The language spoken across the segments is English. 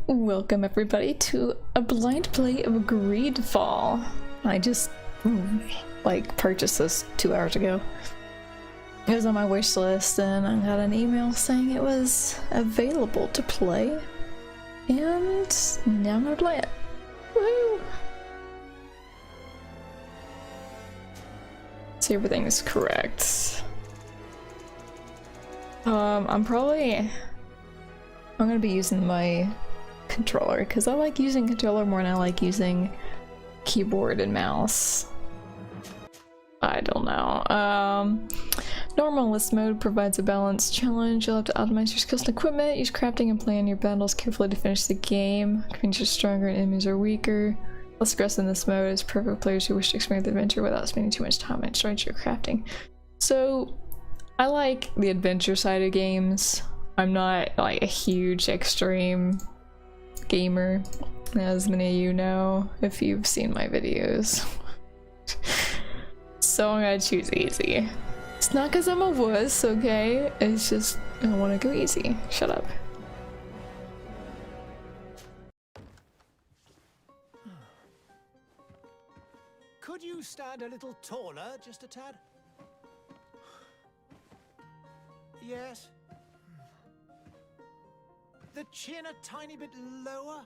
Welcome everybody to a blind play of Greedfall. I just like purchased this 2 hours ago. It was on my wish list and I got an email saying it was available to play. And now I'm gonna play it. Woo! See, everything is correct. I'm gonna be using my controller because I like using controller more than I like using keyboard and mouse. I don't know. Normal list mode provides a balanced challenge. You'll have to optimize your skills and equipment, use crafting and plan your battles carefully to finish the game. Enemies are stronger and enemies are weaker. Less aggressive in this mode is perfect for players who wish to experience the adventure without spending too much time on strategy or crafting. So I like the adventure side of games. I'm not like a huge extreme gamer, as many of you know if you've seen my videos. So I'm gonna choose easy. It's not because I'm a wuss, okay? It's just I want to go easy. Shut up. Could you stand a little taller, just a tad? Yes. The chin a tiny bit lower.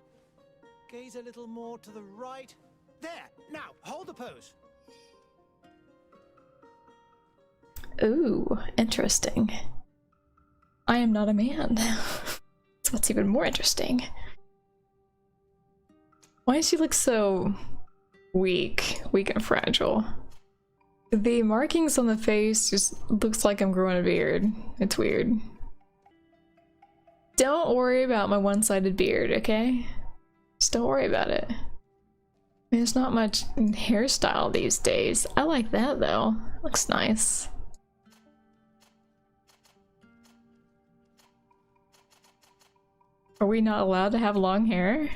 Gaze a little more to the right. There! Now, hold the pose. Ooh, interesting. I am not a man. So what's even more interesting? Why does she look so weak and fragile? The markings on the face just looks like I'm growing a beard. It's weird. Don't worry about my one-sided beard, okay? Just don't worry about it. There's not much hairstyle these days. I like that though. Looks nice. Are we not allowed to have long hair? Is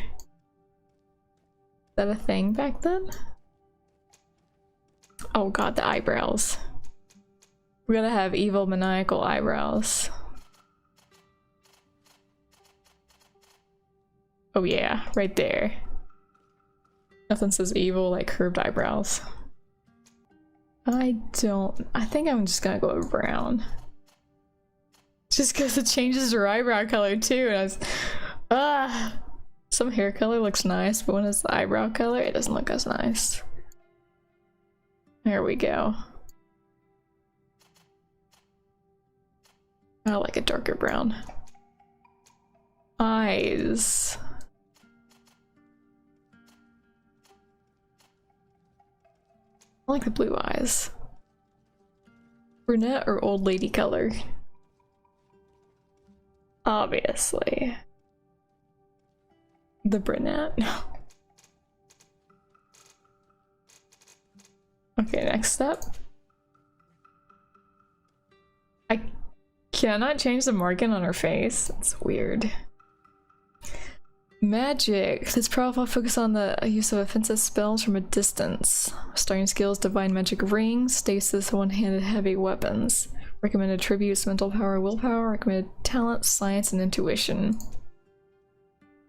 that a thing back then? Oh god, the eyebrows. We gotta have evil maniacal eyebrows. Oh yeah, right there. Nothing says evil like curved eyebrows. I think I'm just gonna go with brown. Just because it changes her eyebrow color too, and some hair color looks nice, but when it's the eyebrow color, it doesn't look as nice. There we go. I like a darker brown. Eyes. I like the blue eyes. Brunette or old lady color? Obviously. The brunette. Okay, next step. I cannot change the marking on her face. It's weird. Magic. This profile focus on the use of offensive spells from a distance. Starting skills: divine magic ring, stasis, one-handed heavy weapons. Recommended attributes: mental power, willpower. Recommended talents: science and intuition.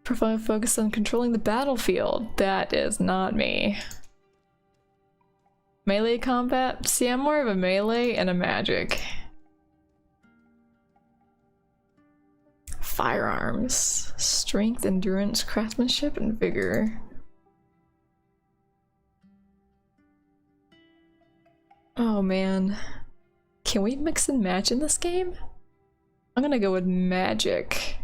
Profile focus on controlling the battlefield. That is not me. Melee combat? See, I'm more of a melee and a magic. Firearms. Strength, endurance, craftsmanship, and vigor. Oh man. Can we mix and match in this game? I'm gonna go with magic.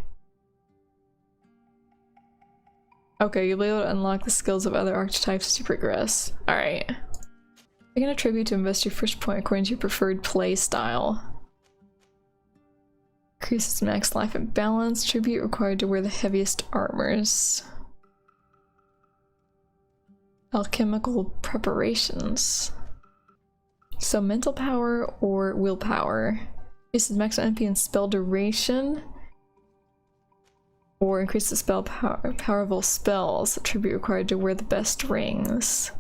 Okay, you'll be able to unlock the skills of other archetypes as you progress. Alright. Pick an attribute to invest your first point according to your preferred play style. Increases max life and balance. Tribute required to wear the heaviest armors. Alchemical preparations. So mental power or willpower. Increases max MP and spell duration. Or increases spell power. Powerful spells. Tribute required to wear the best rings.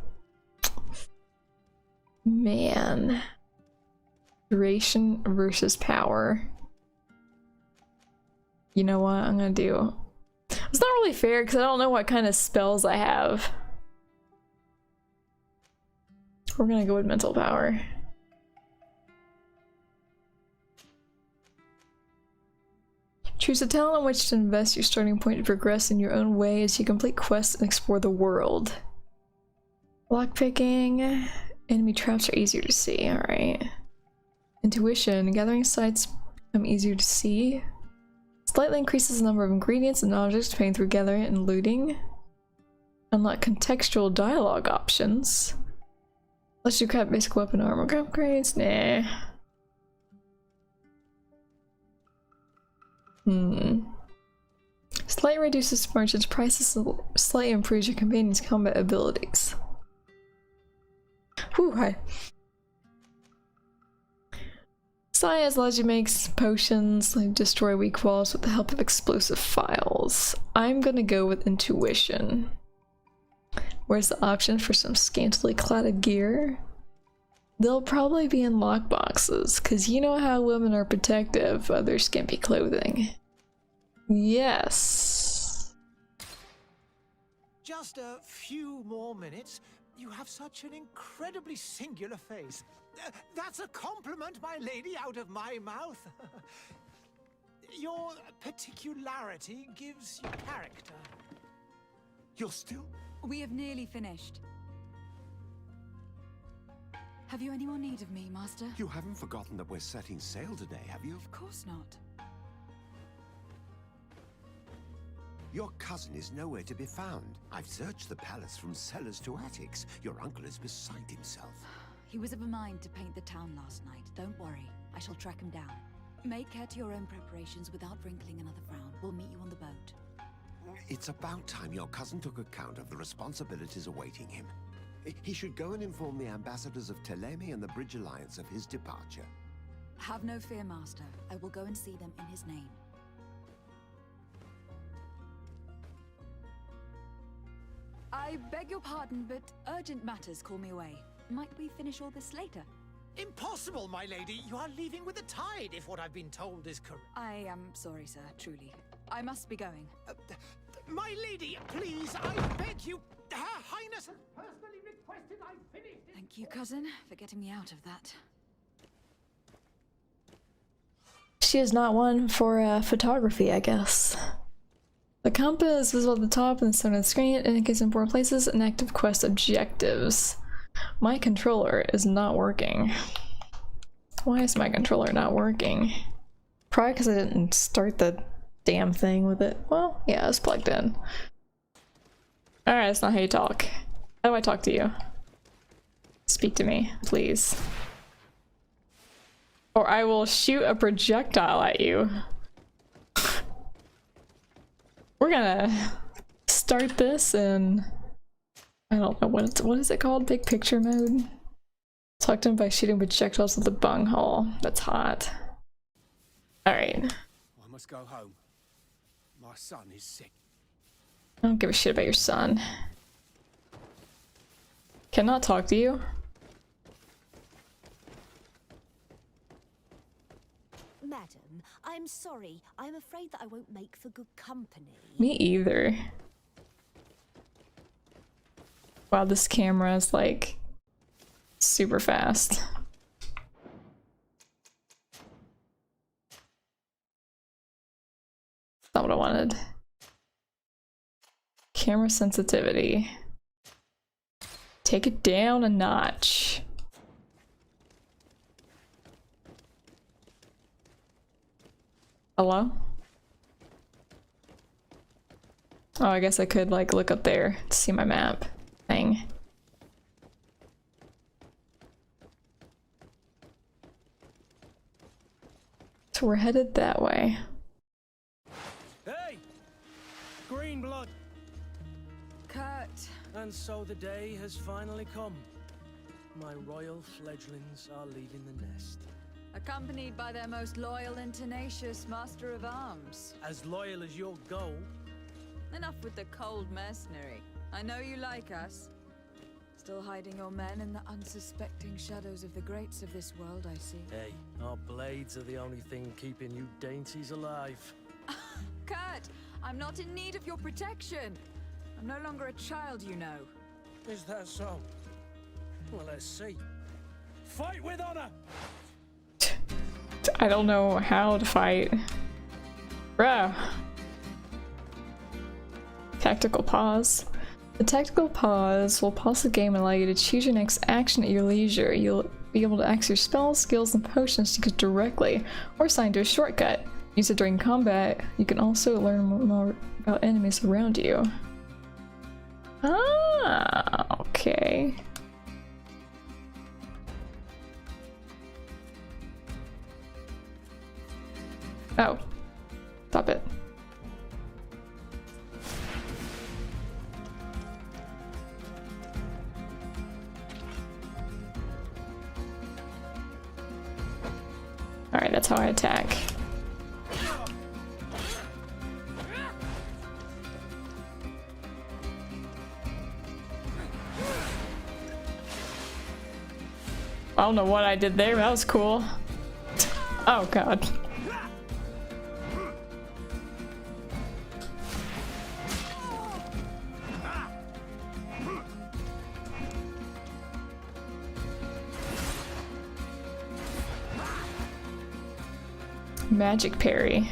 Man. Duration versus power. You know what I'm gonna do? It's not really fair because I don't know what kind of spells I have. We're gonna go with mental power. Choose a talent on which to invest your starting point to progress in your own way as you complete quests and explore the world. Lockpicking. Enemy traps are easier to see, alright. Intuition. Gathering sights become easier to see. Slightly increases the number of ingredients and objects obtained through gathering and looting. Unlock contextual dialogue options. Let's do crap basic weapon armor upgrades. Nah. Slightly reduces merchant's prices, slightly improves your convenience combat abilities. Whew, hi. Science allows you to make potions, like destroy weak walls with the help of explosive files. I'm gonna go with intuition. Where's the option for some scantily cladded gear? They'll probably be in lockboxes, because you know how women are protective of their skimpy clothing. Yes. Just a few more minutes. You have such an incredibly singular face. That's a compliment, my lady, out of my mouth. Your particularity gives you character. You're still? We have nearly finished. Have you any more need of me, Master? You haven't forgotten that we're setting sail today, have you? Of course not. Your cousin is nowhere to be found. I've searched the palace from cellars to attics. Your uncle is beside himself. He was of a mind to paint the town last night. Don't worry, I shall track him down. Make care to your own preparations without wrinkling another frown. We'll meet you on the boat. It's about time your cousin took account of the responsibilities awaiting him. He should go and inform the ambassadors of Telemi and the Bridge Alliance of his departure. Have no fear, Master. I will go and see them in his name. I beg your pardon, but urgent matters call me away. Might we finish all this later? Impossible, my lady. You are leaving with the tide, if what I've been told is correct. I am sorry, sir, truly. I must be going. My lady, please, I beg you. Her Highness has personally requested I finish this. Thank you, cousin, for getting me out of that. She is not one for photography, I guess. The compass is visible at the top and the center of the screen. It indicates important places and active quest objectives. My controller is not working. Why is my controller not working? Probably because I didn't start the damn thing with it. Well, yeah, it's plugged in. Alright, that's not how you talk. How do I talk to you? Speak to me, please. Or I will shoot a projectile at you. We're gonna start this in, I don't know what is it called? Big picture mode? Talk to him by shooting projectiles with a bunghole. That's hot. Alright. I must go home. My son is sick. I don't give a shit about your son. Cannot talk to you. Madam, I'm sorry. I'm afraid that I won't make for good company. Me either. Wow, this camera is like super fast. Not what I wanted. Camera sensitivity. Take it down a notch. Hello? Oh, I guess I could like look up there to see my map thing. So we're headed that way. Hey! Green blood! Kurt! And so the day has finally come. My royal fledglings are leaving the nest. Accompanied by their most loyal and tenacious master of arms. As loyal as your gold. Enough with the cold mercenary. I know you like us. Still hiding your men in the unsuspecting shadows of the greats of this world, I see. Hey, our blades are the only thing keeping you dainties alive. Kurt, I'm not in need of your protection. I'm no longer a child, you know. Is that so? Well, let's see. Fight with honor! I don't know how to fight. Bruh. Tactical pause. The tactical pause will pause the game and allow you to choose your next action at your leisure. You'll be able to access your spells, skills, and potions to use directly, or sign to a shortcut. Use it during combat. You can also learn more about enemies around you. Ah, okay. Oh, stop it. Alright, that's how I attack. I don't know what I did there, but that was cool. Oh god. Magic parry.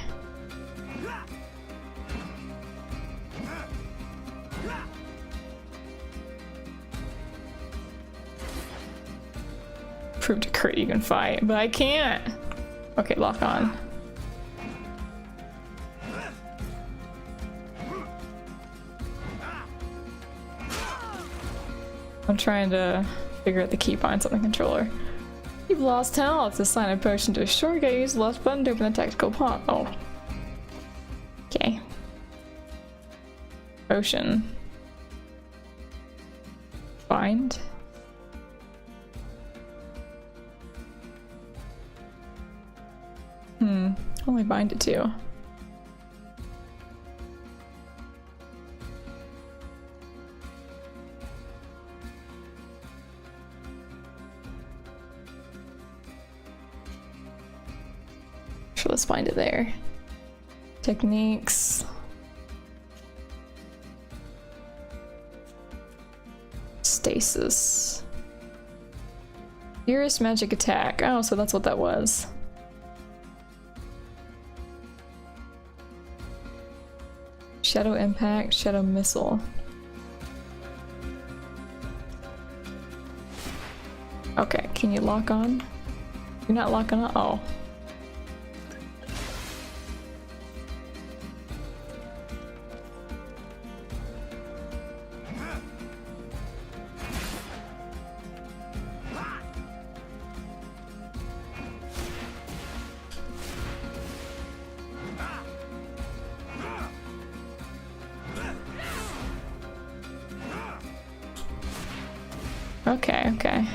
Prove to crit you can fight, but I can't. Okay, lock on. I'm trying to figure out the key points on the controller. You've lost health. Assign a potion to a shortcut. Use the left button to open the tactical pop. Oh. Okay. Potion. Bind. Only bind it to. Sure, let's find it there. Techniques. Stasis. Furious magic attack. Oh, so that's what that was. Shadow impact, shadow missile. Okay, can you lock on? You're not locking on? Oh. Okay, okay.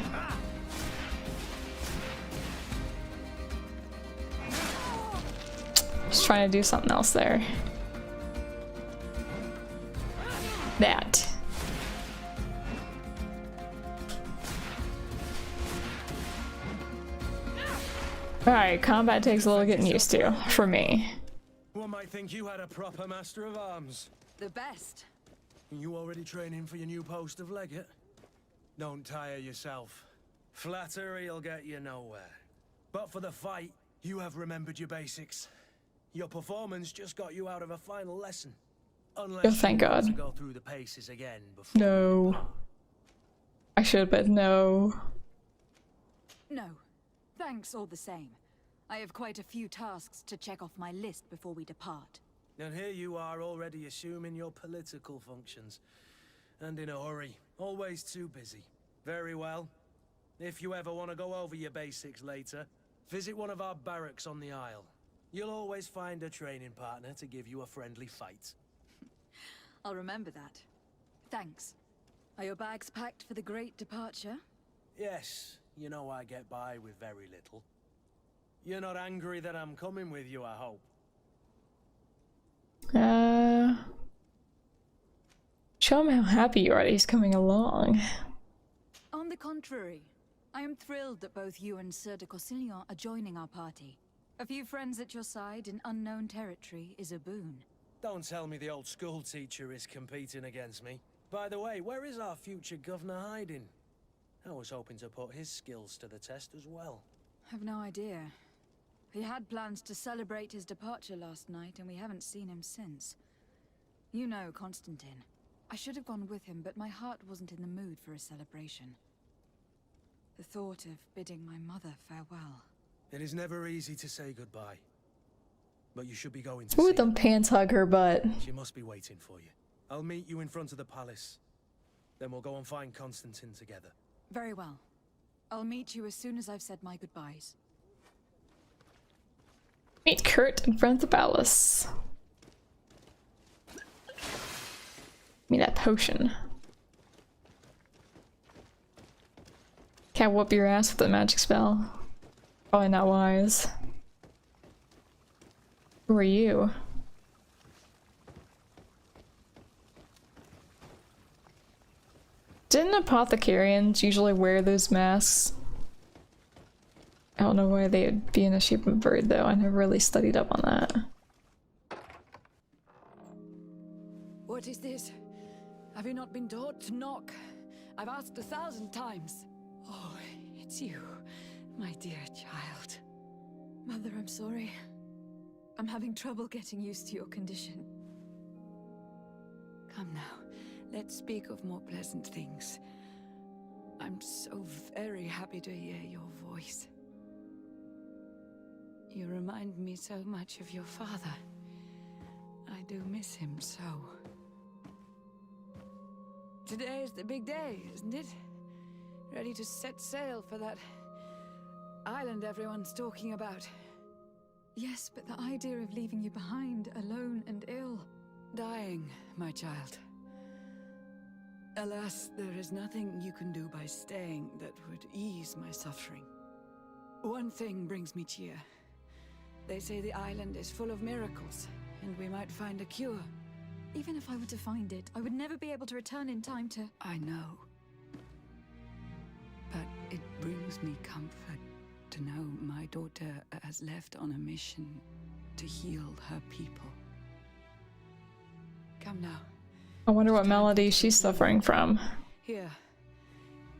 Just trying to do something else there. That. Alright, combat takes a little getting used to, for me. One might think you had a proper master of arms. The best. You already training for your new post of legate? Don't tire yourself. Flattery'll get you nowhere. But for the fight, you have remembered your basics. Your performance just got you out of a final lesson. Unless Oh, thank you want God. to go through the paces again before. No. I should, but no. No. Thanks all the same. I have quite a few tasks to check off my list before we depart. And here you are already assuming your political functions. And in a hurry. Always too busy. Very well. If you ever want to go over your basics later, visit one of our barracks on the Isle. You'll always find a training partner to give you a friendly fight. I'll remember that. Thanks. Are your bags packed for the great departure? Yes, you know I get by with very little. You're not angry that I'm coming with you, I hope. Show him how happy you are that he's coming along. On the contrary, I am thrilled that both you and Sir de Corsillon are joining our party. A few friends at your side in unknown territory is a boon. Don't tell me the old school teacher is competing against me. By the way, where is our future governor hiding? I was hoping to put his skills to the test as well. I've no idea. He had plans to celebrate his departure last night, and we haven't seen him since. You know Constantine. I should have gone with him, but my heart wasn't in the mood for a celebration. The thought of bidding my mother farewell. It is never easy to say goodbye. But you should be going to Ooh, see the her. pants hug her butt. She must be waiting for you. I'll meet you in front of the palace. Then we'll go and find Constantine together. Very well. I'll meet you as soon as I've said my goodbyes. Meet Kurt in front of the palace. Give me that potion. Can't whoop your ass with a magic spell. Probably not wise. Who are you? Didn't apothecarians usually wear those masks? I don't know why they'd be in the shape of a bird though. I never really studied up on that. What is this? Have you not been taught to knock? I've asked 1,000 times. Oh, it's you, my dear child. Mother, I'm sorry. I'm having trouble getting used to your condition. Come now, let's speak of more pleasant things. I'm so very happy to hear your voice. You remind me so much of your father. I do miss him so. Today is the big day, isn't it? Ready to set sail for that island everyone's talking about. Yes, but the idea of leaving you behind, alone and ill. Dying, my child. Alas, there is nothing you can do by staying that would ease my suffering. One thing brings me cheer. They say the island is full of miracles, and we might find a cure. Even if I were to find it, I would never be able to return in time to... I know. But it brings me comfort to know my daughter has left on a mission to heal her people. Come now. I wonder what malady she's suffering from. Here,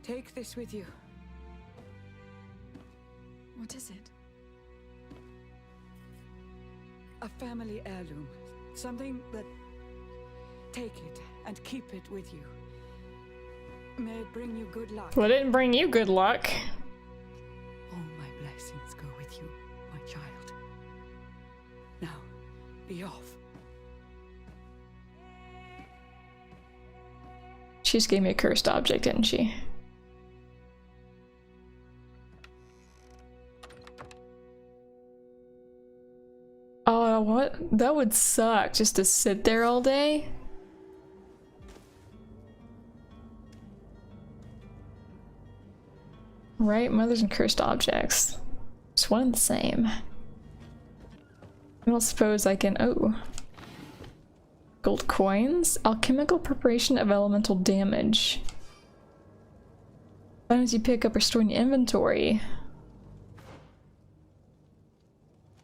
take this with you. What is it? A family heirloom. Something that... Take it and keep it with you. May it bring you good luck. Well, it didn't bring you good luck. All my blessings go with you, my child. Now, be off. She just gave me a cursed object, didn't she? Oh, what? That would suck, just to sit there all day. Right? Mothers and cursed objects. It's one and the same. I don't suppose I can... Oh. Gold coins. Alchemical preparation of elemental damage. Items you pick up or store in your inventory.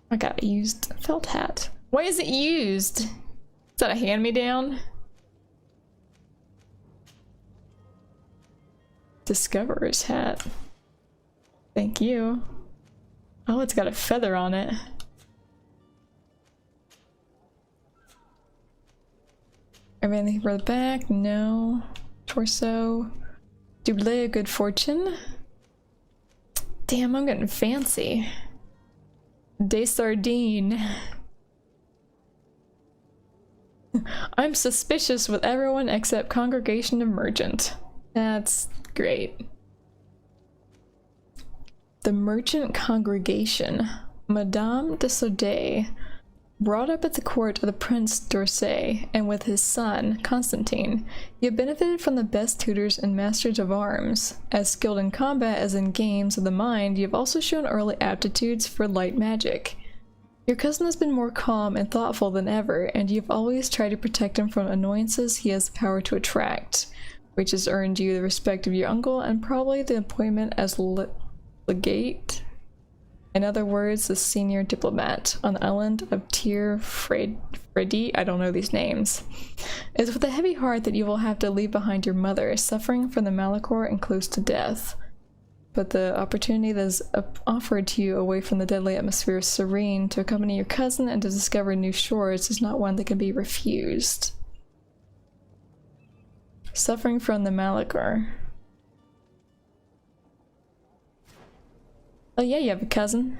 I got a used felt hat. Why is it used? Is that a hand-me-down? Discoverer's hat. Thank you. Oh, it's got a feather on it. Anything for the back? No. Torso. Doublet, good fortune. Damn, I'm getting fancy. Day sardine. I'm suspicious with everyone except Congregation of Merchant. That's great. The Merchant Congregation. Madame de Saudet. Brought up at the court of the Prince d'Orsay, and with his son, Constantine, you have benefited from the best tutors and masters of arms. As skilled in combat as in games of the mind, you have also shown early aptitudes for light magic. Your cousin has been more calm and thoughtful than ever, and you've always tried to protect him from annoyances he has the power to attract, which has earned you the respect of your uncle and probably the appointment as legate In other words, the senior diplomat on the island of Freddy, I don't know these names. It is with a heavy heart that you will have to leave behind your mother, suffering from the Malachor and close to death. But the opportunity that is offered to you away from the deadly atmosphere of Serene to accompany your cousin and to discover new shores is not one that can be refused. Suffering from the Malachor. Oh yeah, you have a cousin.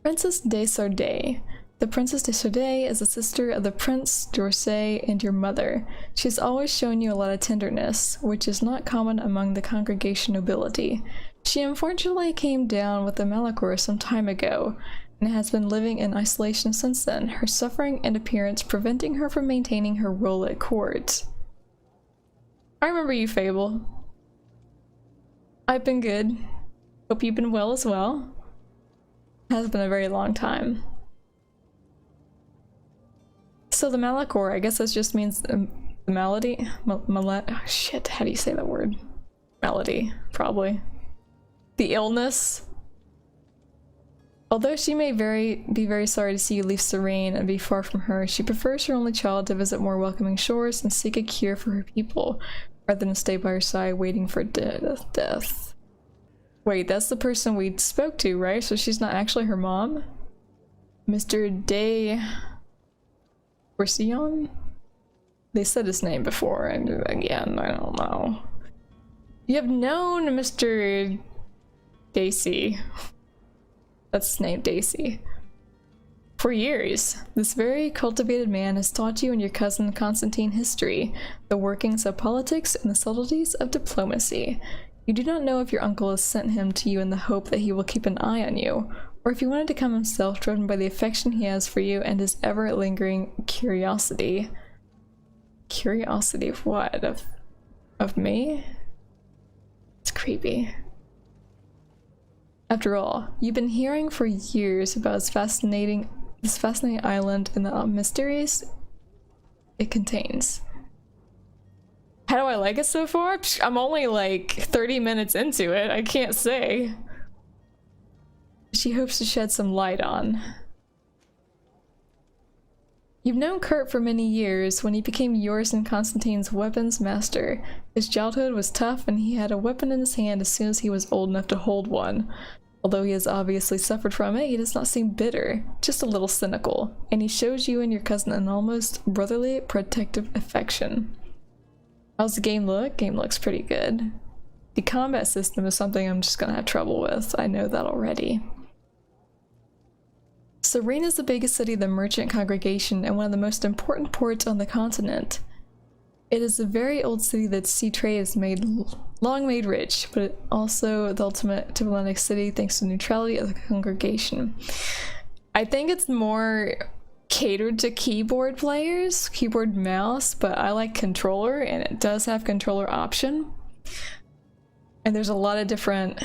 Princess de Sardet. The Princess de Sardet is a sister of the Prince d'Orsay and your mother. She has always shown you a lot of tenderness, which is not common among the congregation nobility. She unfortunately came down with the Malachor some time ago, and has been living in isolation since then, her suffering and appearance preventing her from maintaining her role at court. I remember you, Fable. I've been good. Hope you've been well as well. Has been a very long time. So the Malachor, I guess that just means the malady? Oh shit, how do you say that word? Malady, probably. The illness? Although she may be very sorry to see you leave Serene and be far from her, she prefers her only child to visit more welcoming shores and seek a cure for her people, rather than stay by her side waiting for death. Wait, that's the person we spoke to, right? So she's not actually her mom? Mr. de Porcillon? They said his name before, and again, I don't know. You have known Mr. Dacey. That's his name, Dacey. For years, this very cultivated man has taught you and your cousin Constantine history, the workings of politics, and the subtleties of diplomacy. You do not know if your uncle has sent him to you in the hope that he will keep an eye on you, or if he wanted to come himself, driven by the affection he has for you and his ever-lingering curiosity. Curiosity of what? Of me? It's creepy. After all, you've been hearing for years about this fascinating island and the mysteries it contains. How do I like it so far? I'm only like 30 minutes into it, I can't say. She hopes to shed some light on. You've known Kurt for many years when he became yours and Constantine's weapons master. His childhood was tough and he had a weapon in his hand as soon as he was old enough to hold one. Although he has obviously suffered from it, he does not seem bitter, just a little cynical, and he shows you and your cousin an almost brotherly, protective affection. How's the game look? Game looks pretty good. The combat system is something I'm just gonna have trouble with, I know that already. Serene is the biggest city of the merchant congregation and one of the most important ports on the continent. It is a very old city that sea trade has long made rich, but also the ultimate diplomatic city thanks to the neutrality of the congregation. I think it's more catered to keyboard players, keyboard mouse, but I like controller and it does have controller option. And there's a lot of different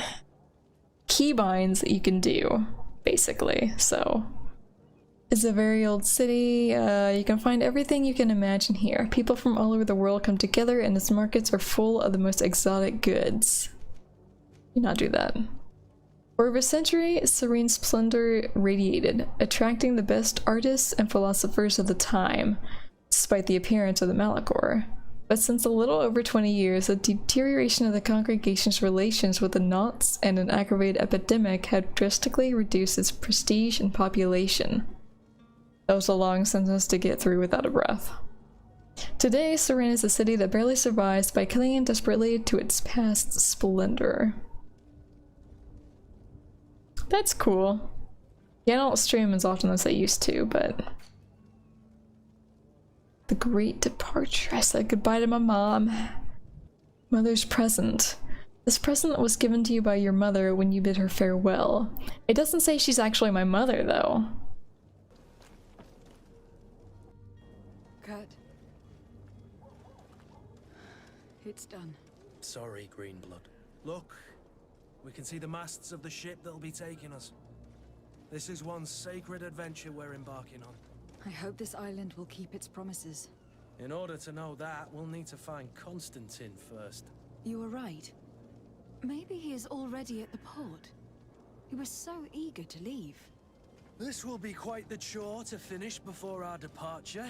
keybinds that you can do, basically, so. It's a very old city. You can find everything you can imagine here. People from all over the world come together and its markets are full of the most exotic goods. Do not do that. For over a century, Serene's splendor radiated, attracting the best artists and philosophers of the time, despite the appearance of the Malachor. But since a little over 20 years, the deterioration of the congregation's relations with the Nauts and an aggravated epidemic had drastically reduced its prestige and population. That was a long sentence to get through without a breath. Today, Serene is a city that barely survives by clinging desperately to its past splendor. That's cool. Yeah, I don't stream as often as I used to, but... The great departure. I said goodbye to my mom. Mother's present. This present was given to you by your mother when you bid her farewell. It doesn't say she's actually my mother, though. Kurt. It's done. Sorry, Greenblood. Look, we can see the masts of the ship that'll be taking us. This is one sacred adventure we're embarking on. I hope this island will keep its promises. In order to know that, we'll need to find Constantine first. You were right. Maybe he is already at the port. He was so eager to leave. This will be quite the chore to finish before our departure.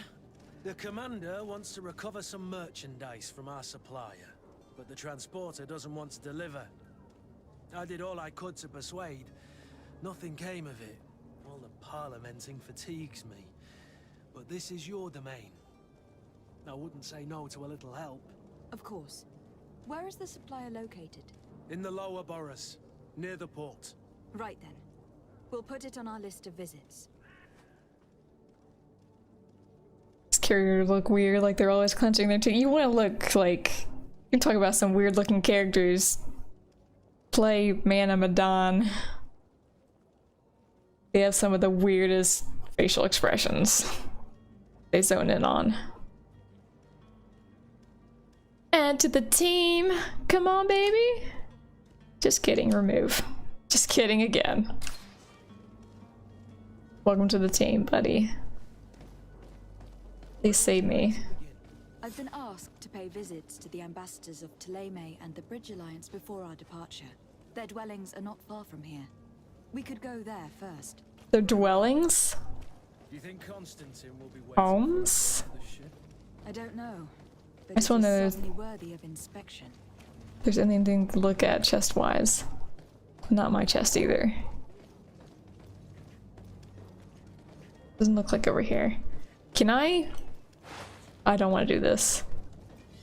The commander wants to recover some merchandise from our supplier, but the transporter doesn't want to deliver. I did all I could to persuade. Nothing came of it. All the parliamenting fatigues me. But this is your domain. I wouldn't say no to a little help. Of course. Where is the supplier located? In the lower boroughs, near the port. Right then. We'll put it on our list of visits. These characters look weird, like they're always clenching their teeth. You want to look like... You talk about some weird looking characters. Play Man of Medan. They have some of the weirdest facial expressions they zone in on. Add to the team! Come on, baby! Just kidding, remove. Just kidding again. Welcome to the team, buddy. Please save me. I've been asked to pay visits to the ambassadors of Thélème and the Bridge Alliance before our departure. Their dwellings are not far from here. We could go there first. Their dwellings? Do you think Constantine will be waiting Homes? for the ship? I don't know, but I just it want is to certainly worthy of inspection. if there's anything to look at chest-wise. Not my chest either. Doesn't look like over here. Can I? I don't want to do this.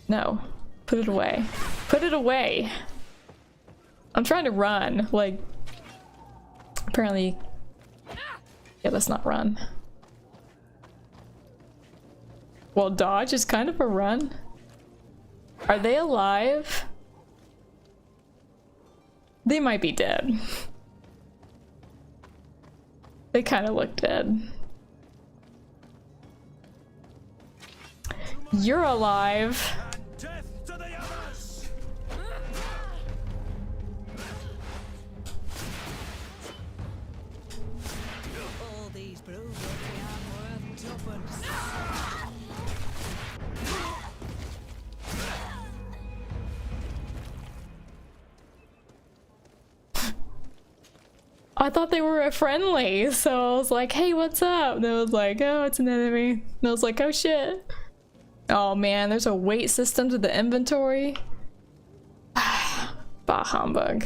No. Put it away. Put it away! I'm trying to run, like... Apparently... Yeah, let's not run. Well, dodge is kind of a run. Are they alive? They might be dead. They kind of look dead. You're alive. Death to the others! All these brews aren't worth tuppence. I thought they were friendly, so I was like, hey, what's up? And it was like, oh, it's an enemy. And I was like, oh shit. Oh man, there's a weight system to the inventory. Bah humbug.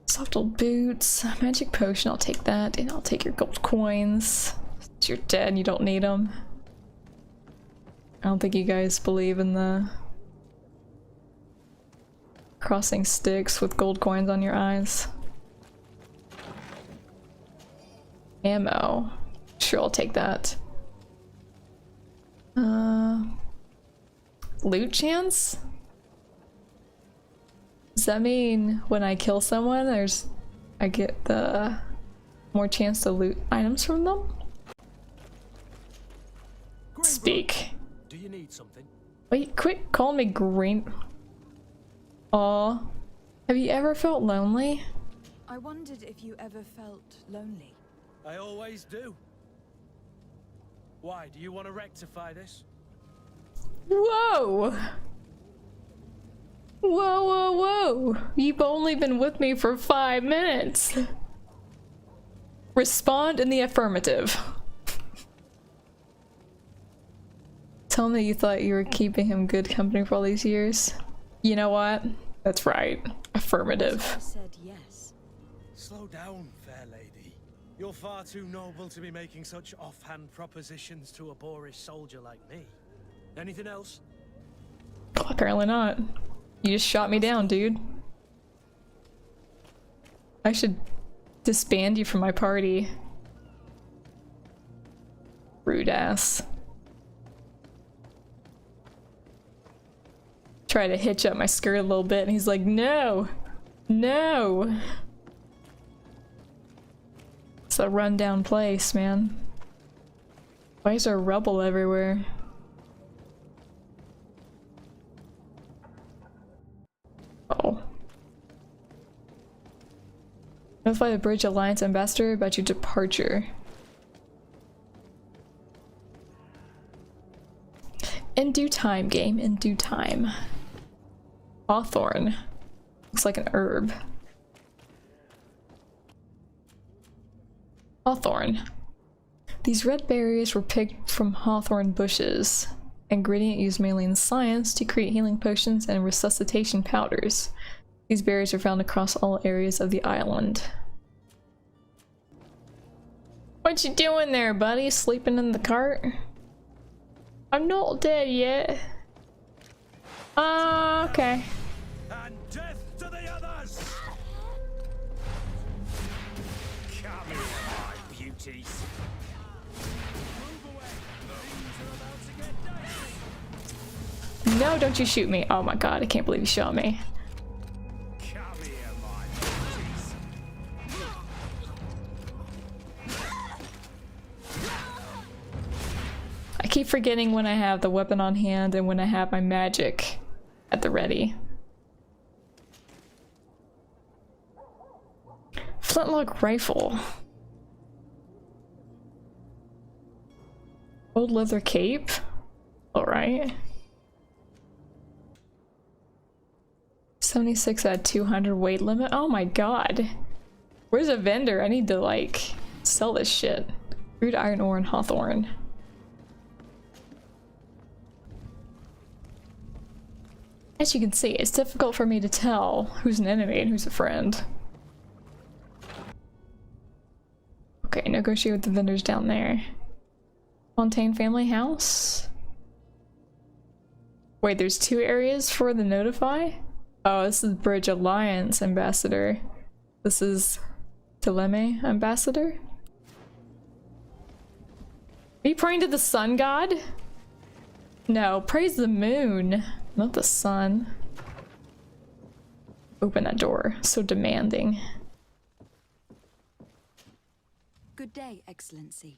Soft old boots, magic potion, I'll take that, and I'll take your gold coins. You're dead and you don't need them. I don't think you guys believe in the crossing sticks with gold coins on your eyes. Ammo. Sure, I'll take that. Loot chance? Does that mean when I kill someone, I get the more chance to loot items from them? Speak. Do you need something? Wait, quit calling me green. Aw. Have you ever felt lonely? I wondered if you ever felt lonely. I always do. Why, do you want to rectify this? Whoa! Whoa, whoa, whoa! You've only been with me for 5 minutes. Respond in the affirmative. Tell me you thought you were keeping him good company for all these years. You know what? That's right. Affirmative. I said yes. Slow down, fair lady. You're far too noble to be making such offhand propositions to a boorish soldier like me. Anything else? Oh, apparently not. You just shot me down, dude. I should disband you from my party. Rude ass. Try to hitch up my skirt a little bit and he's like, no! No! It's a rundown place, man. Why is there rubble everywhere? Oh. Notify the Bridge Alliance ambassador about your departure. In due time, game. In due time. Hawthorne. Looks like an herb. Hawthorn. These red berries were picked from hawthorn bushes. Ingredient used mainly in science to create healing potions and resuscitation powders. These berries are found across all areas of the island. What you doing there, buddy? Sleeping in the cart? I'm not dead yet. Okay. And death to the others! Come here, my beauties. Move away. Things are about to get dicey. No, don't you shoot me. Oh my god, I can't believe you shot me. Come here, my beauties. I keep forgetting when I have the weapon on hand and when I have my magic at the ready. Flintlock rifle. Old leather cape. Alright. 76 at 200 weight limit. Oh my god. Where's a vendor? I need to like sell this shit. Rude iron ore and hawthorn. As you can see, it's difficult for me to tell who's an enemy and who's a friend. Okay, negotiate with the vendors down there. Fontaine family house? Wait, there's 2 areas for the notify? Oh, this is Bridge Alliance ambassador. This is Teleme ambassador? Are you praying to the sun god? No, praise the moon. Not the sun. Open that door. So demanding. Good day, Excellency.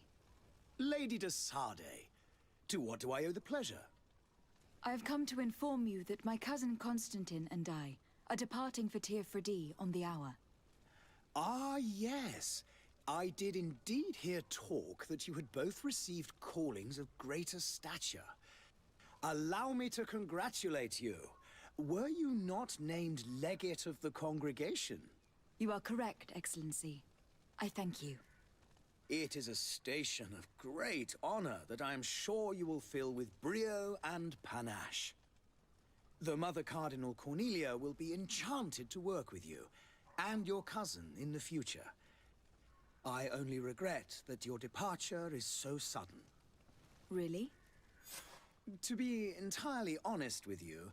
Lady de Sade, to what do I owe the pleasure? I have come to inform you that my cousin Constantine and I are departing for Tir Fredi on the hour. Ah, yes. I did indeed hear talk that you had both received callings of greater stature. Allow me to congratulate you. Were you not named legate of the congregation? You are correct, Excellency. I thank you. It is a station of great honor that I am sure you will fill with brio and panache. The Mother Cardinal Cornelia will be enchanted to work with you, and your cousin in the future. I only regret that your departure is so sudden. Really? To be entirely honest with you,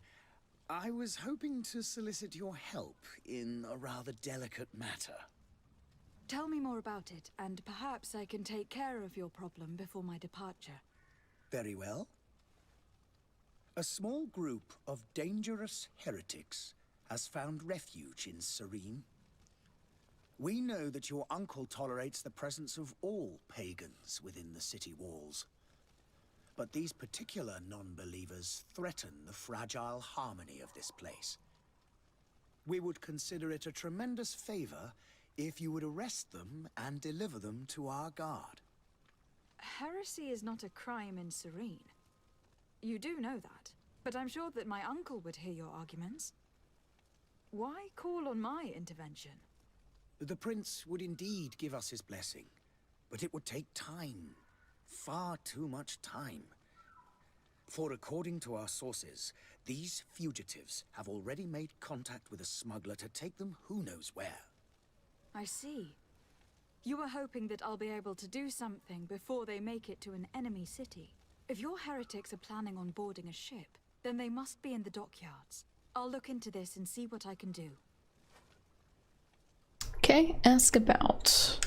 I was hoping to solicit your help in a rather delicate matter. Tell me more about it, and perhaps I can take care of your problem before my departure. Very well. A small group of dangerous heretics has found refuge in Serene. We know that your uncle tolerates the presence of all pagans within the city walls. But these particular non-believers threaten the fragile harmony of this place. We would consider it a tremendous favor if you would arrest them and deliver them to our guard. Heresy is not a crime in Serene. You do know that, but I'm sure that my uncle would hear your arguments. Why call on my intervention? The prince would indeed give us his blessing, but it would take time. Far too much time. For according to our sources, these fugitives have already made contact with a smuggler to take them who knows where. I see. You were hoping that I'll be able to do something before they make it to an enemy city. If your heretics are planning on boarding a ship, then they must be in the dockyards. I'll look into this and see what I can do. Okay, ask about.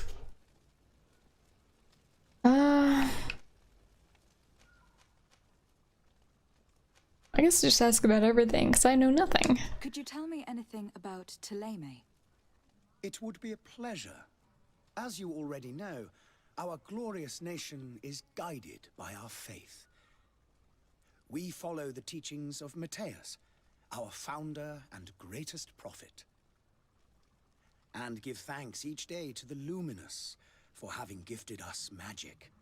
I guess just ask about everything, because I know nothing. Could you tell me anything about Teleme? It would be a pleasure. As you already know, our glorious nation is guided by our faith. We follow the teachings of Matthias, our founder and greatest prophet, and give thanks each day to the Luminous for having gifted us magic.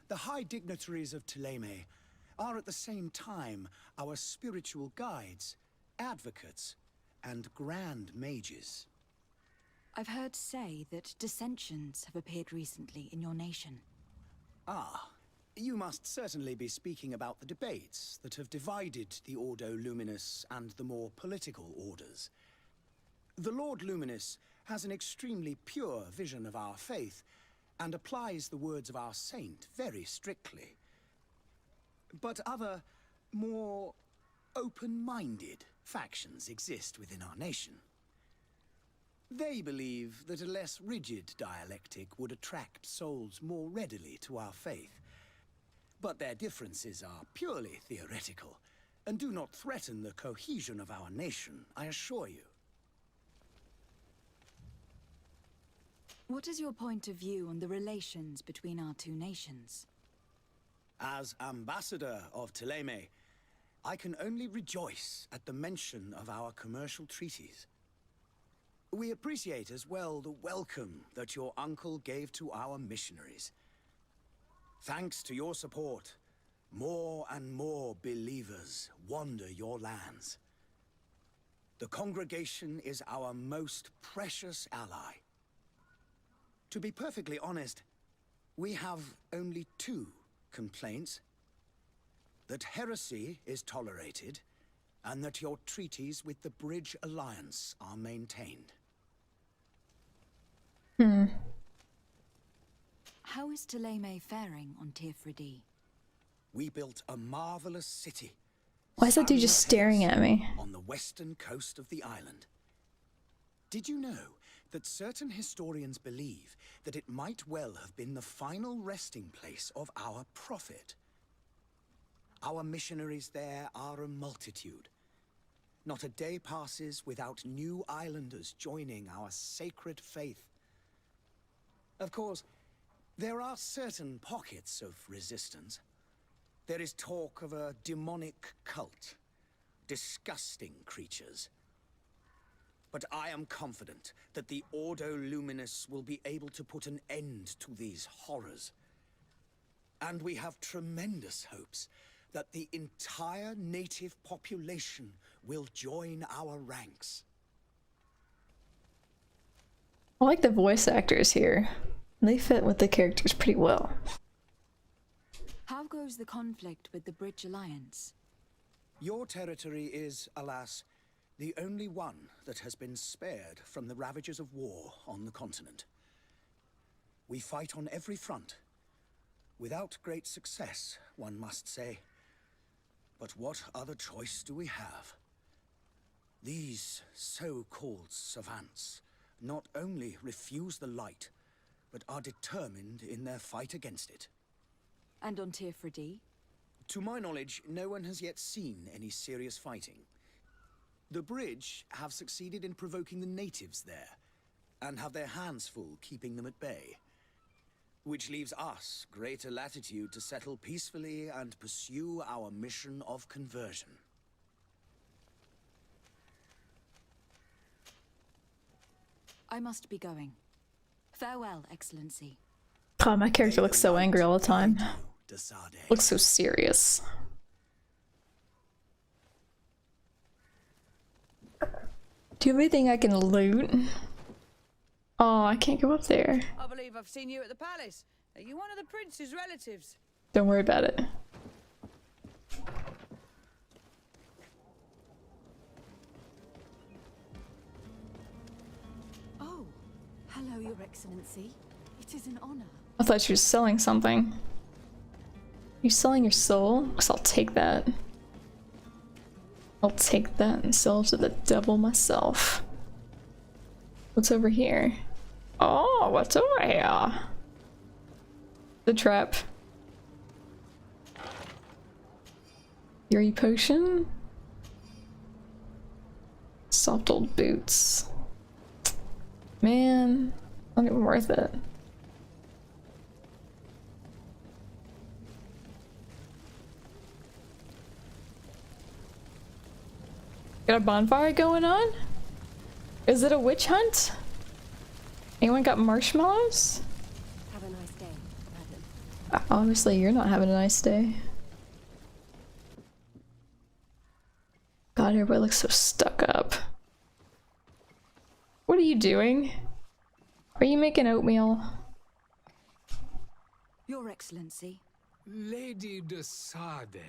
The high dignitaries of Teleme are at the same time our spiritual guides, advocates, and grand mages. I've heard say that dissensions have appeared recently in your nation. Ah, you must certainly be speaking about the debates that have divided the Ordo Luminous and the more political orders. The Lord Luminous has an extremely pure vision of our faith and applies the words of our saint very strictly. But other, more open-minded factions exist within our nation. They believe that a less rigid dialectic would attract souls more readily to our faith. But their differences are purely theoretical, and do not threaten the cohesion of our nation, I assure you. What is your point of view on the relations between our two nations? As ambassador of Thélème, I can only rejoice at the mention of our commercial treaties. We appreciate as well the welcome that your uncle gave to our missionaries. Thanks to your support, more and more believers wander your lands. The congregation is our most precious ally. To be perfectly honest, we have only two complaints. That heresy is tolerated, and that your treaties with the Bridge Alliance are maintained. How is Thélème faring on Tirfredi? We built a marvelous city. Why is that dude just staring at me? On the western coast of the island. Did you know that certain historians believe that it might well have been the final resting place of our prophet? Our missionaries there are a multitude. Not a day passes without new islanders joining our sacred faith. Of course, there are certain pockets of resistance. There is talk of a demonic cult, disgusting creatures. But I am confident that the Ordo Luminous will be able to put an end to these horrors. And we have tremendous hopes that the entire native population will join our ranks. I like the voice actors here. They fit with the characters pretty well. How goes the conflict with the Bridge Alliance? Your territory is, alas, the only one that has been spared from the ravages of war on the continent. We fight on every front. Without great success, one must say. But what other choice do we have? These so-called savants not only refuse the light, but are determined in their fight against it. And on Tirfredi? To my knowledge, no one has yet seen any serious fighting. The Bridge have succeeded in provoking the natives there, and have their hands full keeping them at bay. Which leaves us greater latitude to settle peacefully and pursue our mission of conversion. I must be going. Farewell, Excellency. God, my character looks so angry all the time. Looks so serious. Do you have anything I can loot? Oh, I can't go up there. I believe I've seen you at the palace. Are you one of the prince's relatives? Don't worry about it. Oh, hello, Your Excellency. It is an honor. I thought she was selling something. You selling your soul? Because I'll take that. I'll take that and sell to the devil myself. What's over here? Oh, what's over here? The trap. Fury potion? Soft old boots. Man, not even worth it. Got a bonfire going on? Is it a witch hunt? Anyone got marshmallows? Have a nice day, madam. Obviously, you're not having a nice day. God, everybody looks so stuck up. are you doing? Are you making oatmeal? Your Excellency. Lady de Sade,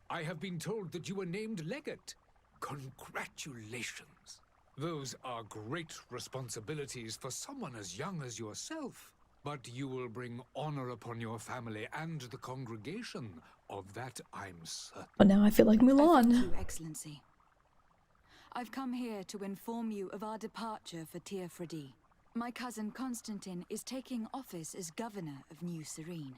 I have been told that you were named legate. Congratulations. Those are great responsibilities for someone as young as yourself. But you will bring honor upon your family and the congregation. Of that I'm certain. But now I feel like Mulan. Thank you, Excellency. I've come here to inform you of our departure for Teofredi. My cousin Constantine is taking office as governor of New Serene,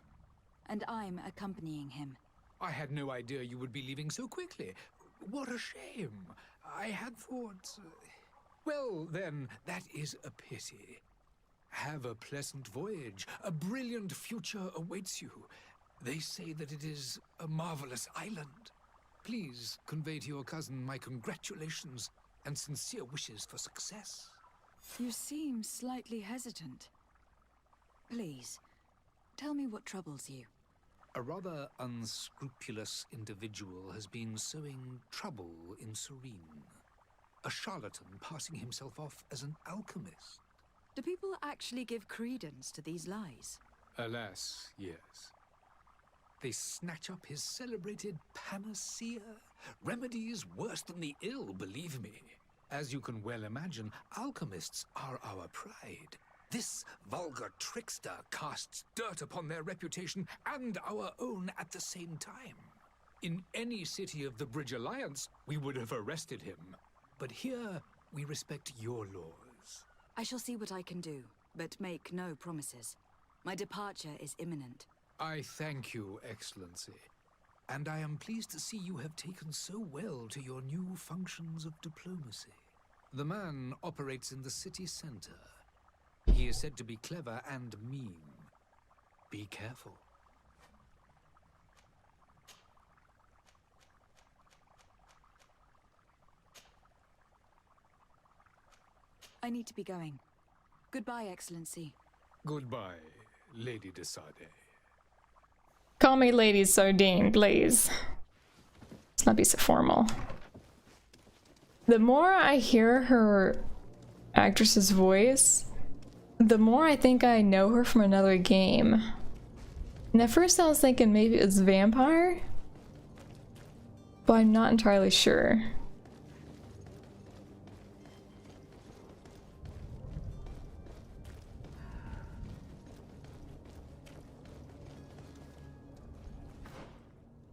and I'm accompanying him. I had no idea you would be leaving so quickly. What a shame. I had thought... Well, then, that is a pity. Have a pleasant voyage. A brilliant future awaits you. They say that it is a marvelous island. Please convey to your cousin my congratulations and sincere wishes for success. You seem slightly hesitant. Please, tell me what troubles you. A rather unscrupulous individual has been sowing trouble in Serene. A charlatan passing himself off as an alchemist. Do people actually give credence to these lies? Alas, yes. They snatch up his celebrated panacea. Remedies worse than the ill, believe me. As you can well imagine, alchemists are our pride. This vulgar trickster casts dirt upon their reputation and our own at the same time. In any city of the Bridge Alliance, we would have arrested him. But here, we respect your laws. I shall see what I can do, but make no promises. My departure is imminent. I thank you, Excellency. And I am pleased to see you have taken so well to your new functions of diplomacy. The man operates in the city center. He is said to be clever and mean. Be careful. I need to be going. Goodbye, Excellency. Goodbye, Lady de Sade. Call me Lady Sardine, please. Let's not be so formal. The more I hear her actress's voice, the more I think I know her from another game. And at first I was thinking maybe it's Vampire, but I'm not entirely sure.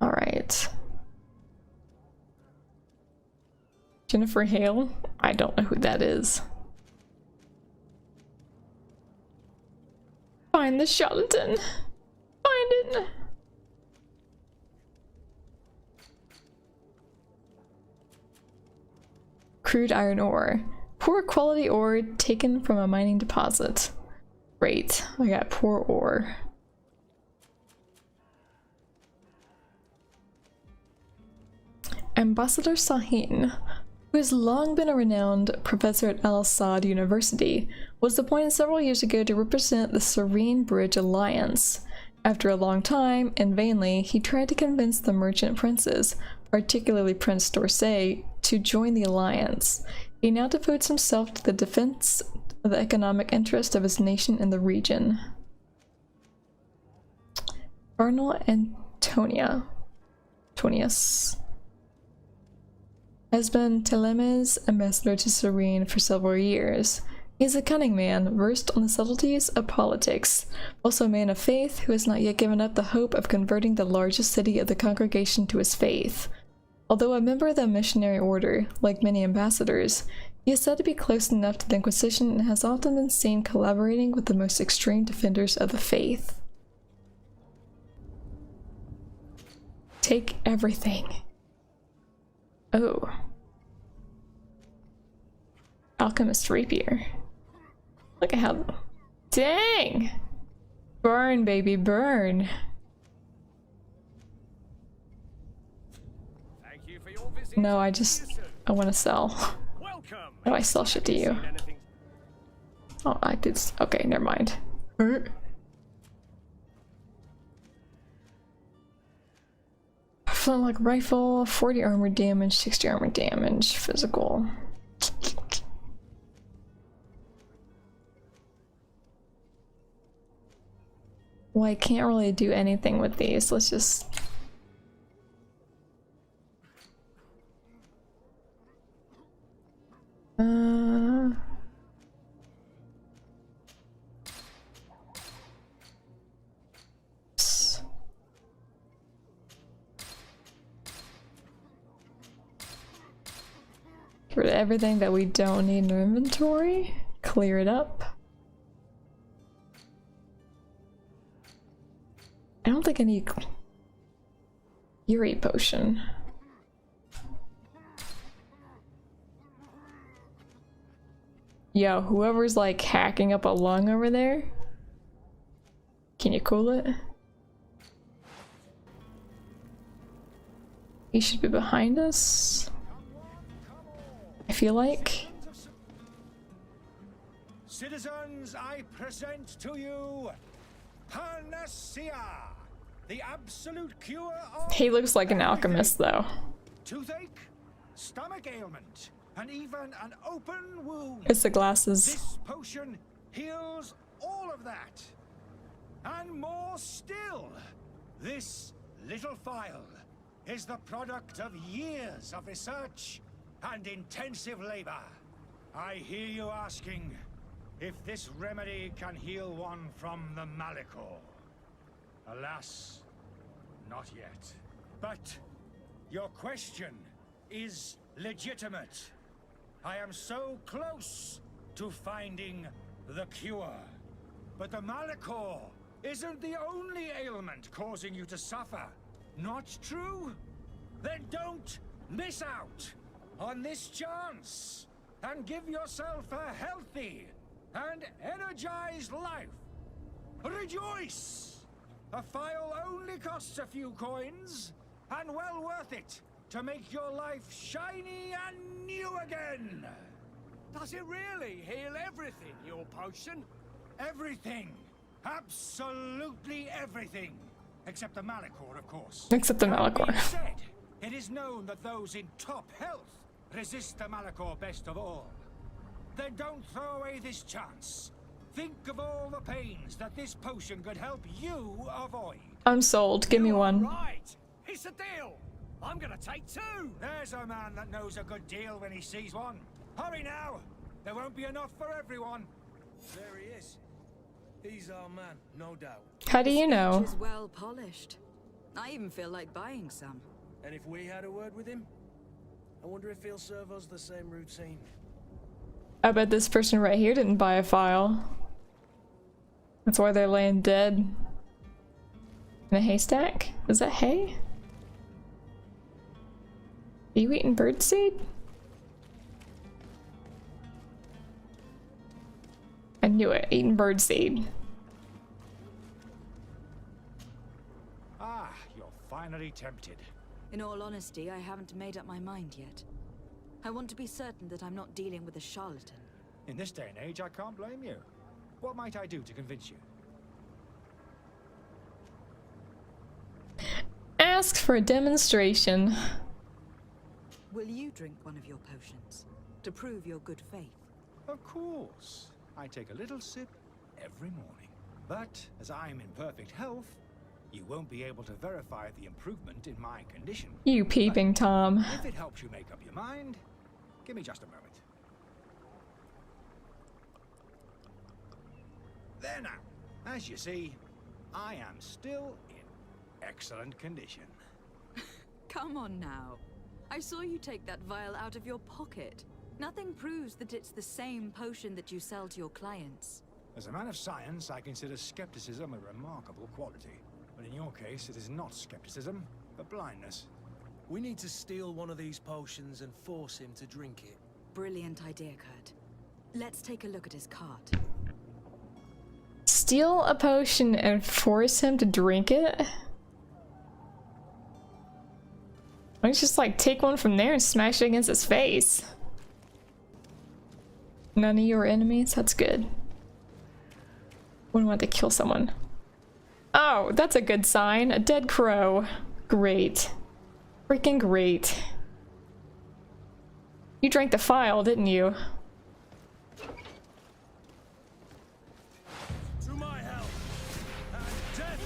All right. Jennifer Hale? I don't know who that is. Find the charlatan. Find it. Crude iron ore. Poor quality ore taken from a mining deposit. Great. I got poor ore. Ambassador Sahin, who has long been a renowned professor at Al Saad University, was appointed several years ago to represent the Serene Bridge Alliance. After a long time, and vainly, he tried to convince the merchant princes, particularly Prince Dorsey, to join the alliance. He now devotes himself to the defense of the economic interest of his nation in the region. Cardinal Antonius has been Teleme's ambassador to Serene for several years. He is a cunning man, versed on the subtleties of politics, also a man of faith who has not yet given up the hope of converting the largest city of the congregation to his faith. Although a member of the missionary order, like many ambassadors, he is said to be close enough to the Inquisition and has often been seen collaborating with the most extreme defenders of the faith. Take everything. Oh. Alchemist rapier. Look at how... Dang! Burn, baby, burn. Thank you for your visit. No, I want to sell. Welcome. No, I sell shit to you. Oh, I did... Okay, never mind. Flintlock rifle, 40 armor damage, 60 armor damage, physical. Well, I can't really do anything with these. Let's just... Get rid of everything that we don't need in our inventory. Clear it up. I don't think I need Fury Potion. Yo, whoever's like hacking up a lung over there, can you cool it? He should be behind us, I feel like. Citizens, I present to you Panacea, the absolute cure of He looks like an alchemist though. toothache, stomach ailment, and even an open wound. It's the glasses. This potion heals all of that. And more still. This little phial is the product of years of research and intensive labor. I hear you asking if this remedy can heal one from the Malachor. Alas, not yet. But your question is legitimate. I am so close to finding the cure. But the Malachor isn't the only ailment causing you to suffer. Not true? Then don't miss out on this chance and give yourself a healthy and energized life. Rejoice! A phial only costs a few coins, and well worth it to make your life shiny and new again. Does it really heal everything, your potion? Everything. Absolutely everything. Except the Malachor, of course. Except the That Malachor. being said, it is known that those in top health resist the Malachor best of all. Then don't throw away this chance. Think of all the pains that this potion could help you avoid. I'm sold. Give me one. Right, it's a deal. I'm gonna take two. There's a man that knows a good deal when he sees one. Hurry now. There won't be enough for everyone. There he is. He's our man, no doubt. How do you know? Speech is well polished. I even feel like buying some. And if we had a word with him, I wonder if he'll serve us the same routine. I bet this person right here didn't buy a file. That's why they're laying dead in a haystack. Is that hay? Are you eating birdseed? I knew it. Eating birdseed. Ah, you're finally tempted. In all honesty, I haven't made up my mind yet. I want to be certain that I'm not dealing with a charlatan. In this day and age, I can't blame you. What might I do to convince you? Ask for a demonstration. Will you drink one of your potions to prove your good faith? Of course. I take a little sip every morning. But as I'm in perfect health, you won't be able to verify the improvement in my condition. You peeping Tom. If it helps you make up your mind, give me just a moment. There now. As you see, I am still in excellent condition. Come on now. I saw you take that vial out of your pocket. Nothing proves that it's the same potion that you sell to your clients. As a man of science, I consider skepticism a remarkable quality. But in your case, it is not skepticism, but blindness. We need to steal one of these potions and force him to drink it. Brilliant idea, Kurt. Let's take a look at his cart. Steal a potion and force him to drink it? Why don't you just like take one from there and smash it against his face? None of your enemies? That's good. Wouldn't want to kill someone. Oh, that's a good sign. A dead crow. Great. Freaking great. You drank the file, didn't you? To my help, and death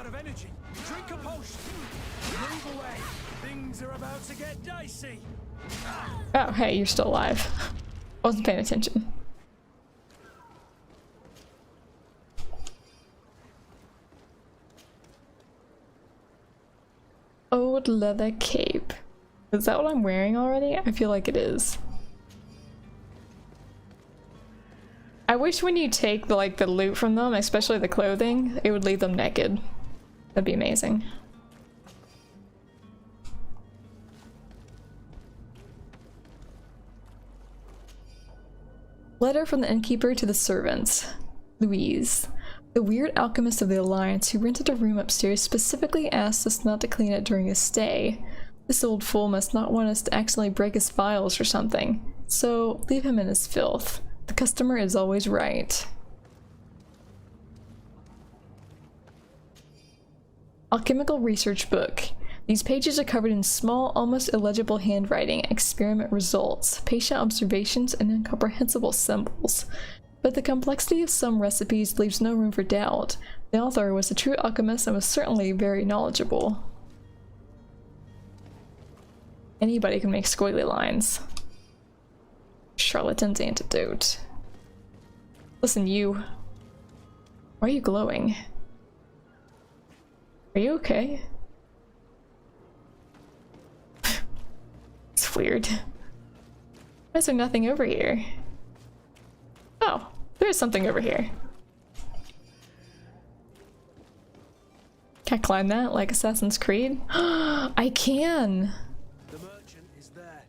out of energy. Drink a potion. Move away. Things are about to get dicey. Oh, hey, you're still alive. Wasn't paying attention. Old leather cape. Is that what I'm wearing already? I feel like it is. I wish when you take the loot from them, especially the clothing, it would leave them naked. That'd be amazing. Letter from the innkeeper to the servants. Louise. The weird alchemist of the Alliance who rented a room upstairs specifically asked us not to clean it during his stay. This old fool must not want us to accidentally break his files or something. So, leave him in his filth. The customer is always right. Alchemical research book. These pages are covered in small, almost illegible handwriting, experiment results, patient observations, and incomprehensible symbols. But the complexity of some recipes leaves no room for doubt. The author was a true alchemist and was certainly very knowledgeable. Anybody can make squiggly lines. Charlatan's antidote. Listen, you. Why are you glowing? Are you okay? It's weird. Why is there nothing over here? Oh, there's something over here. Can I climb that like Assassin's Creed? I can! The merchant is there.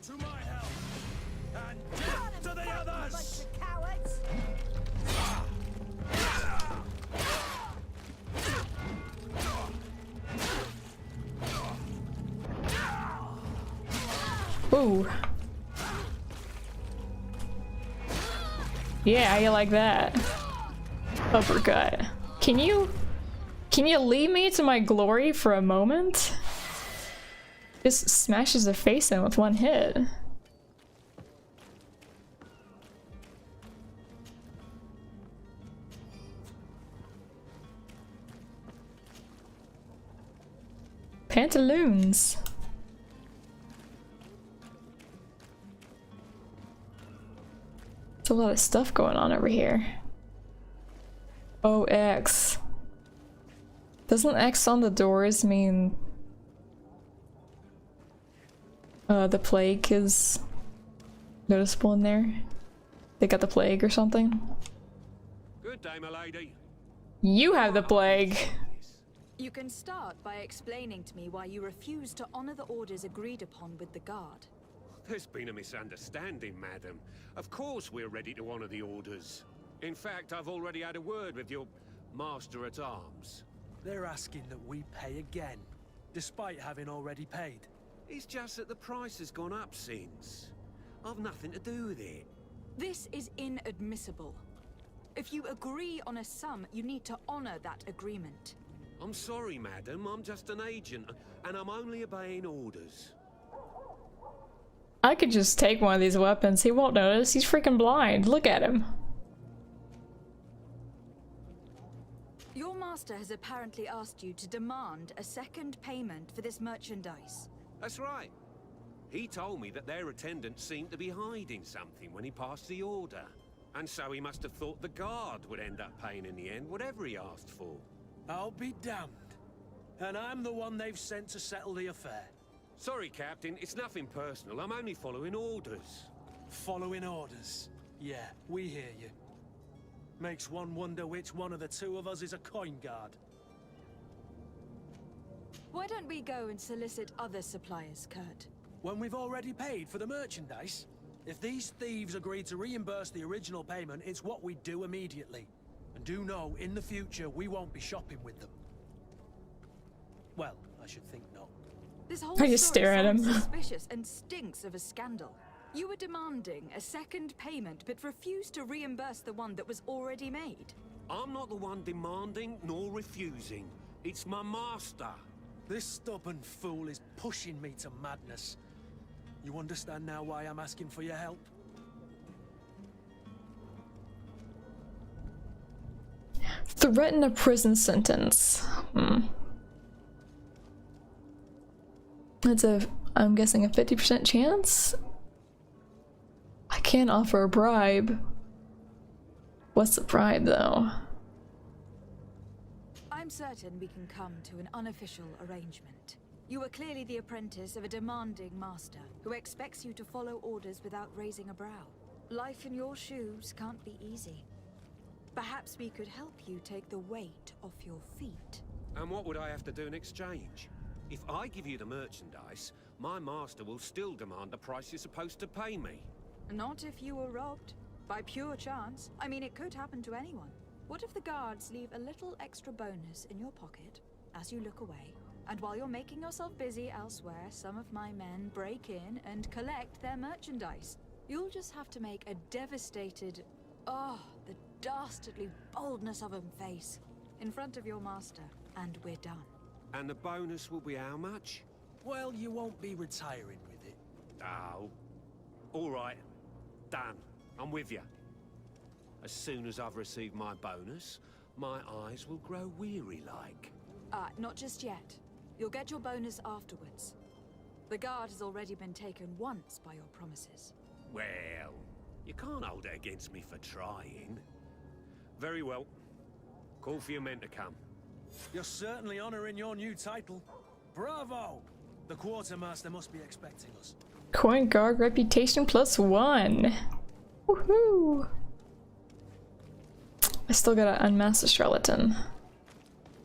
To my help! And death to the others! Cowards! Ooh. Yeah, how you like that? Uppercut. Can you leave me to my glory for a moment? Just smashes the face in with one hit. Pantaloons. There's a lot of stuff going on over here. Oh, X. Doesn't X on the doors mean the plague is noticeable in there? They got the plague or something? Good day, my lady. You have the plague. You can start by explaining to me why you refuse to honor the orders agreed upon with the guard. There's been a misunderstanding, madam. Of course we're ready to honor the orders. In fact, I've already had a word with your master-at-arms. They're asking that we pay again, despite having already paid. It's just that the price has gone up since. I've nothing to do with it. This is inadmissible. If you agree on a sum, you need to honor that agreement. I'm sorry, madam. I'm just an agent, and I'm only obeying orders. I could just take one of these weapons. He won't notice. He's freaking blind. Look at him. Your master has apparently asked you to demand a second payment for this merchandise. That's right. He told me that their attendants seemed to be hiding something when he passed the order. And so he must have thought the guard would end up paying in the end, whatever he asked for. I'll be damned. And I'm the one they've sent to settle the affair. Sorry, Captain. It's nothing personal. I'm only following orders. Following orders. Yeah, we hear you. Makes one wonder which one of the two of us is a coin guard. Why don't we go and solicit other suppliers, Kurt? When we've already paid for the merchandise? If these thieves agree to reimburse the original payment, it's what we do immediately. And do know, in the future, we won't be shopping with them. Well, I should think not. This whole I just story stare at him. sounds suspicious and stinks of a scandal. You were demanding a second payment, but refused to reimburse the one that was already made. I'm not the one demanding nor refusing. It's my master. This stubborn fool is pushing me to madness. You understand now why I'm asking for your help? Threaten a prison sentence. That's I'm guessing a 50% chance? I can't offer a bribe. What's the bribe though? I'm certain we can come to an unofficial arrangement. You are clearly the apprentice of a demanding master who expects you to follow orders without raising a brow. Life in your shoes can't be easy. Perhaps we could help you take the weight off your feet. And what would I have to do in exchange? If I give you the merchandise, my master will still demand the price you're supposed to pay me. Not if you were robbed. By pure chance. I mean, it could happen to anyone. What if the guards leave a little extra bonus in your pocket as you look away? And while you're making yourself busy elsewhere, some of my men break in and collect their merchandise. You'll just have to make a devastated, oh, the dastardly boldness of him face in front of your master, and we're done. And the bonus will be how much? Well, you won't be retiring with it. Oh. All right. Done. I'm with you. As soon as I've received my bonus, my eyes will grow weary-like. Not just yet. You'll get your bonus afterwards. The guard has already been taken once by your promises. Well, you can't hold it against me for trying. Very well. Call for your men to come. You're certainly honoring your new title. Bravo! The quartermaster must be expecting us. Coin guard reputation +1. Woohoo! I still gotta unmask the skeleton.